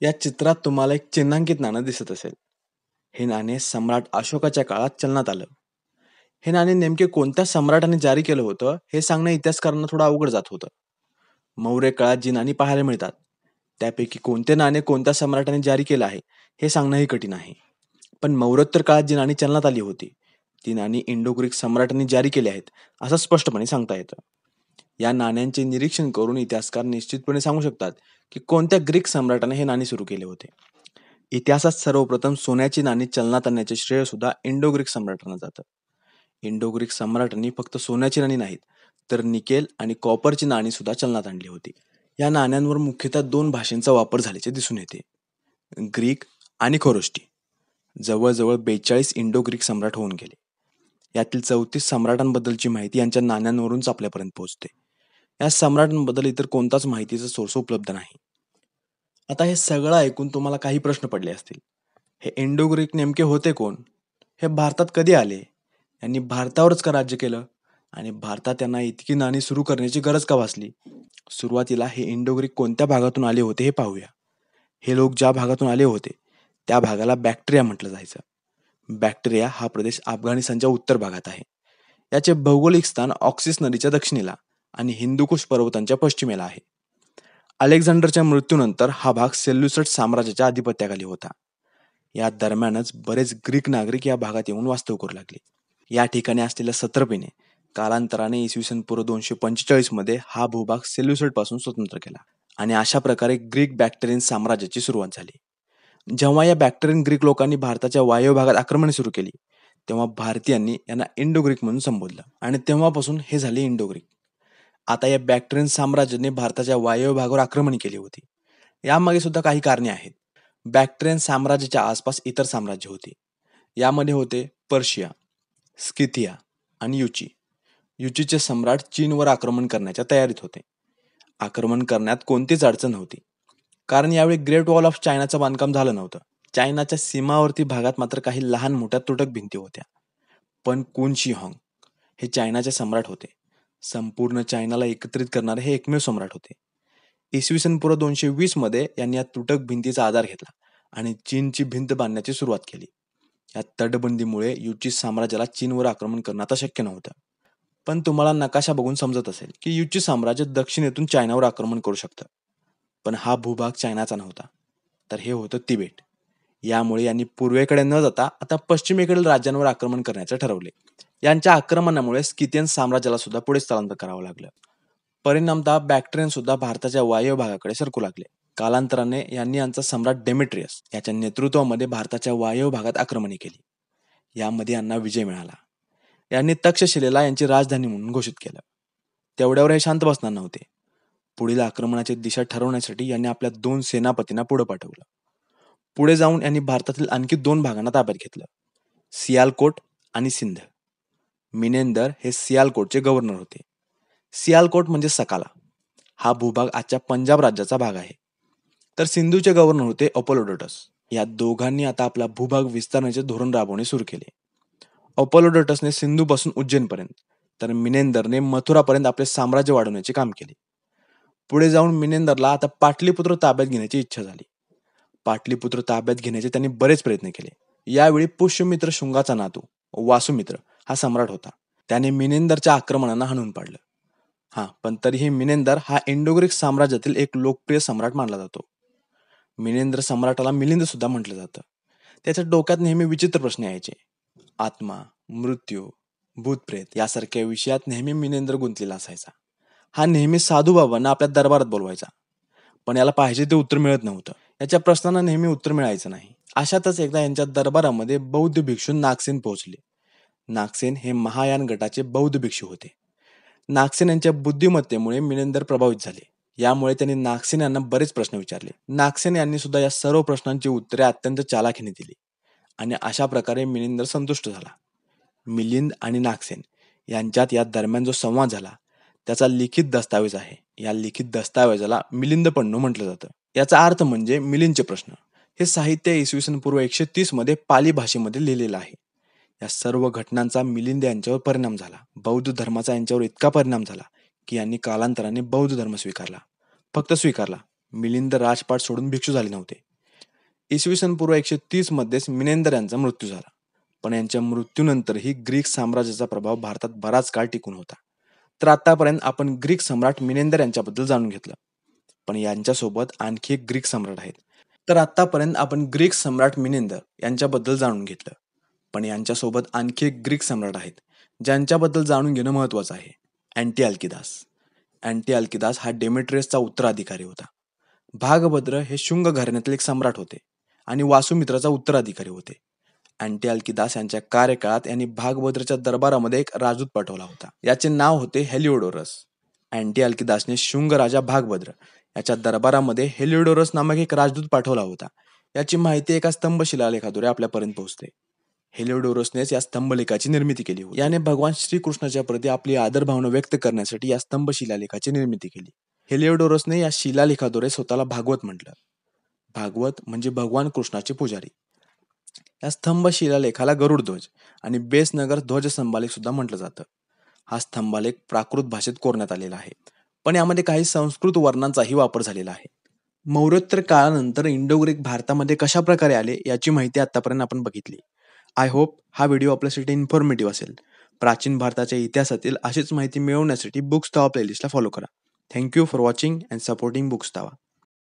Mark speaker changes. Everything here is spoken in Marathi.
Speaker 1: या चित्रात तुम्हाला एक चिन्हांकित नाणं दिसत असेल. हे नाणे सम्राट अशोकाच्या काळात चलनात आलं. हे नाणे नेमके कोणत्या सम्राटाने जारी केलं होतं हे सांगणं इतिहासकारांना थोडं अवघड जात होतं. मौर्य काळात जी नाणी पाहायला मिळतात त्यापैकी कोणते नाणे कोणत्या सम्राटाने जारी केलं आहे हे सांगणंही कठीण आहे. पण मौर्योत्तर काळात जी नाणी चलनात आली होती ती नाणी इंडो ग्रीक सम्राटांनी जारी केली आहेत असं स्पष्टपणे सांगता येतं. या नाण्यांचे निरीक्षण करून इतिहासकार निश्चितपणे सांगू शकतात की कोणत्या ग्रीक सम्राटाने हे नाणे सुरू केले होते. इतिहासात सर्वप्रथम सोन्याची नाणी चलनात आणण्याचे श्रेय सुद्धा इंडो ग्रीक सम्राटांना जातं. इंडो ग्रीक सम्राटांनी फक्त सोन्याची नाणी नाहीत तर निकेल आणि कॉपरची नाणी सुद्धा चलनात आणली होती. या नाण्यांवर मुख्यतः दोन भाषांचा वापर झाल्याचे दिसून येते, ग्रीक आणि खरोष्टी. जवळजवळ 42 इंडो ग्रीक सम्राट होऊन गेले. यातील 34 सम्राटांबद्दलची माहिती यांच्या नाण्यांवरूनच आपल्यापर्यंत पोहोचते. या सम्राटांबद्दल इतर कोणताच माहितीचा सोर्स उपलब्ध नाही. आता हे सगळं ऐकून तुम्हाला काही प्रश्न पडले असतील. हे इंडो ग्रीक नेमके होते कोण? हे भारतात कधी आले? यांनी भारतावरच का राज्य केलं? आणि भारतात त्यांना इतकी नाणी सुरू करण्याची गरज का भासली? सुरुवातीला हे इंडो ग्रीक कोणत्या भागातून आले होते हे पाहूया. हे लोक ज्या भागातून आले होते त्या भागाला बॅक्ट्रिया म्हटलं जायचं. बॅक्ट्रिया हा प्रदेश अफगाणिस्तानच्या उत्तर भागात आहे. याचे भौगोलिक स्थान ऑक्सिस नदीच्या दक्षिणेला आणि हिंदुकुश पर्वतांच्या पश्चिमेला आहे. अलेक्झांडरच्या मृत्यूनंतर हा भाग सेल्युसिड साम्राज्याच्या अधिपत्याखाली होता. या दरम्यानच बरेच ग्रीक नागरिक या भागात येऊन वास्तव करू लागले. या ठिकाणी असलेल्या सत्रपीने कालांतराने इसवी सन पूर्व 245 मध्ये हा भूभाग सेल्युसिड पासून स्वतंत्र केला आणि अशा प्रकारे ग्रीक बॅक्ट्रियन साम्राज्याची सुरुवात झाली. जेव्हा या बॅक्ट्रियन ग्रीक लोकांनी भारताच्या वायव्य भागात आक्रमणे सुरू केली तेव्हा भारतीयांनी यांना इंडो ग्रीक म्हणून संबोधलं आणि तेव्हापासून हे झाले इंडो ग्रीक. आता या बॅक्ट्रियन साम्राज्याने भारताच्या वायव्य भागावर आक्रमणे केली होती. यामागे सुद्धा काही कारणे आहेत. बॅक्ट्रियन साम्राज्याच्या आसपास इतर साम्राज्य होती. यामध्ये होते पर्शिया, स्किथिया आणि युची. युचीचे सम्राट चीनवर आक्रमण करण्याच्या तयारीत होते. आक्रमण करण्यात कोणतीच अडचण नव्हती, कारण यावेळी ग्रेट वॉल ऑफ चायनाचं बांधकाम झालं नव्हतं. चायनाच्या सीमावर्ती भागात मात्र काही लहान मोठ्या तुटक भिंती होत्या. पण कुन शी हॉंग हे चायनाचे सम्राट होते. संपूर्ण चायनाला एकत्रित करणारे हे एकमेव सम्राट होते. इसवी सन पूर्व 220 मध्ये यांनी या तुटक भिंतीचा आधार घेतला आणि चीनची भिंत बांधण्याची सुरुवात केली. या तटबंदीमुळे युची साम्राज्याला चीनवर आक्रमण करणं आता शक्य नव्हतं. पण तुम्हाला नकाशा बघून समजत असेल की युची साम्राज्य दक्षिणेतून चायनावर आक्रमण करू शकतं. पण हा भूभाग चायनाचा नव्हता, तर हे होतं तिबेट. यामुळे यांनी पूर्वेकडे न जाता आता पश्चिमेकडील राज्यांवर आक्रमण करण्याचे ठरवले. यांच्या आक्रमणामुळे स्किथियन साम्राज्याला सुद्धा पुढे स्थलांतर करावं लागलं. परिणामतः बॅक्ट्रियन सुद्धा भारताच्या वायव्य भागाकडे सरकू लागले. कालांतराने यांनी यांचा सम्राट डेमेट्रियस याच्या नेतृत्वामध्ये भारताच्या वायव्य भागात आक्रमणे केली. यामध्ये यांना विजय मिळाला. यांनी तक्षशिलेला यांची राजधानी म्हणून घोषित केलं. तेवढ्यावर हे शांत बसणार नव्हते. पुढील आक्रमणाची दिशा ठरवण्यासाठी यांनी आपल्या 2 सेनापतींना पुढे पाठवलं. पुढे जाऊन यांनी भारतातील आणखी 2 भागांना ताब्यात घेतलं, सियालकोट आणि सिंध. मिनेंदर हे सियालकोटचे गव्हर्नर होते. सियालकोट म्हणजे सकाला. हा भूभाग आजच्या पंजाब राज्याचा भाग आहे. तर सिंधूचे गव्हर्नर होते अपोलोडोटस. या दोघांनी आता आपला भूभाग विस्तारण्याचे धोरण राबवणे सुरू केले. अपोलोडोटसने सिंधूपासून उज्जैनपर्यंत तर मिनेंदरने मथुरापर्यंत आपले साम्राज्य वाढवण्याचे काम केले. पुढे जाऊन मिनेंदरला आता पाटलीपुत्र ताब्यात घेण्याची इच्छा झाली. पाटलीपुत्र ताब्यात घेण्याचे त्यांनी बरेच प्रयत्न केले. यावेळी पुष्यमित्र शुंगाचा नातू वासुमित्र हा सम्राट होता. त्याने मिनेंदरच्या आक्रमणांना हाणून पाडलं. पण तरीही मिनेंदर हा इंडो ग्रीक साम्राज्यातील एक लोकप्रिय सम्राट मानला जातो. मिनेंदर सम्राटाला मिलिंद सुद्धा म्हटलं जातं. त्याच्या डोक्यात नेहमी विचित्र प्रश्न यायचे. आत्मा, मृत्यू, भूतप्रेत यासारख्या विषयात नेहमी मिनेंदर गुंतलेला असायचा. हा नेहमी साधूबाबांना आपल्या दरबारात बोलवायचा, पण याला पाहिजे ते उत्तर मिळत नव्हतं. याच्या प्रश्नांना नेहमी उत्तर मिळायचं नाही. अशातच एकदा यांच्या दरबारामध्ये बौद्ध भिक्षू नागसेन पोहोचले. नागसेन हे महायान गटाचे बौद्ध भिक्षू होते. नागसेन यांच्या बुद्धिमत्तेमुळे मिनेंदर प्रभावित झाले. यामुळे त्यांनी नागसेन यांना बरेच प्रश्न विचारले. नागसेन यांनी सुद्धा या सर्व प्रश्नांची उत्तरे अत्यंत चालाखीने दिली आणि अशा प्रकारे मिलिंद संतुष्ट झाला. मिलिंद आणि नागसेन यांच्यात या दरम्यान जो संवाद झाला त्याचा लिखित दस्तावेज आहे. या लिखित दस्तावेजाला मिलिंद पन्नू म्हटलं जातं. याचा अर्थ म्हणजे मिलिंदचे प्रश्न. हे साहित्य इसवी सन पूर्व 130 मध्ये पाली भाषेमध्ये लिहिलेलं आहे. या सर्व घटनांचा मिलिंद यांच्यावर परिणाम झाला. बौद्ध धर्माचा यांच्यावर इतका परिणाम झाला की यांनी कालांतराने बौद्ध धर्म स्वीकारला. फक्त स्वीकारला, मिलिंद राजपाट सोडून भिक्षू झाले नव्हते. इसवी सन पूर्व 130 मध्येच मिनेंदर यांचा मृत्यू झाला. पण यांच्या मृत्यूनंतरही ग्रीक साम्राज्याचा प्रभाव भारतात बराच काळ टिकून होता. तर आतापर्यंत आपण ग्रीक सम्राट मिनेंदर यांच्याबद्दल जाणून घेतलं. पण यांच्यासोबत आणखी एक ग्रीक सम्राट आहेत. तर आतापर्यंत आपण ग्रीक सम्राट मिनेंदर यांच्याबद्दल जाणून घेतलं. पण यांच्यासोबत आणखी एक ग्रीक सम्राट आहेत, ज्यांच्याबद्दल जाणून घेणं महत्त्वाचं आहे. अँटिआल्किदास. अँटिआल्किदास हा डेमेट्रियसचा उत्तराधिकारी होता. भागभद्र हे शुंग घराण्यातील एक सम्राट होते आणि वासुमित्राचा उत्तराधिकारी होते. अँटिआल्किदास यांच्या कार्यकाळात यांनी भागभद्रच्या दरबारामध्ये एक राजदूत पाठवला होता. याचे नाव होते हेलिओडोरस. अँटिआल्किदासने शुंग राजा भागभद्र याच्या दरबारामध्ये हेलिओडोरस नामक एक राजदूत पाठवला होता. याची माहिती एका स्तंभ शिलालेखाद्वारे आपल्यापर्यंत पोहोचते. हेलिओडोरसनेच या स्तंभलेखाची निर्मिती केली होती. याने भगवान श्रीकृष्णाच्या प्रती आपली आदर भावना व्यक्त करण्यासाठी या स्तंभ शिलालेखाची निर्मिती केली. हेलिओडोरसने या शिलालेखाद्वारे स्वतःला भागवत म्हटलं. भागवत म्हणजे भगवान कृष्णाचे पुजारी. या स्तंभ शिलालेखाला गरुडध्वज आणि बेसनगर ध्वज स्तंभालेख सुद्धा म्हटलं जातं. हा स्तंभालेख प्राकृत भाषेत कोरण्यात आलेला आहे, पण यामध्ये काही संस्कृत वर्णांचाही वापर झालेला आहे. मौर्योत्तर काळानंतर इंडो ग्रीक भारतामध्ये कशा प्रकारे आले याची माहिती आतापर्यंत आपण बघितली. आय होप हा व्हिडिओ आपल्यासाठी इन्फॉर्मेटिव्ह असेल. प्राचीन भारताच्या इतिहासातील अशीच माहिती मिळवण्यासाठी बुक्स तावा प्लेलिस्टला फॉलो करा. Thank you for watching and supporting books तावा.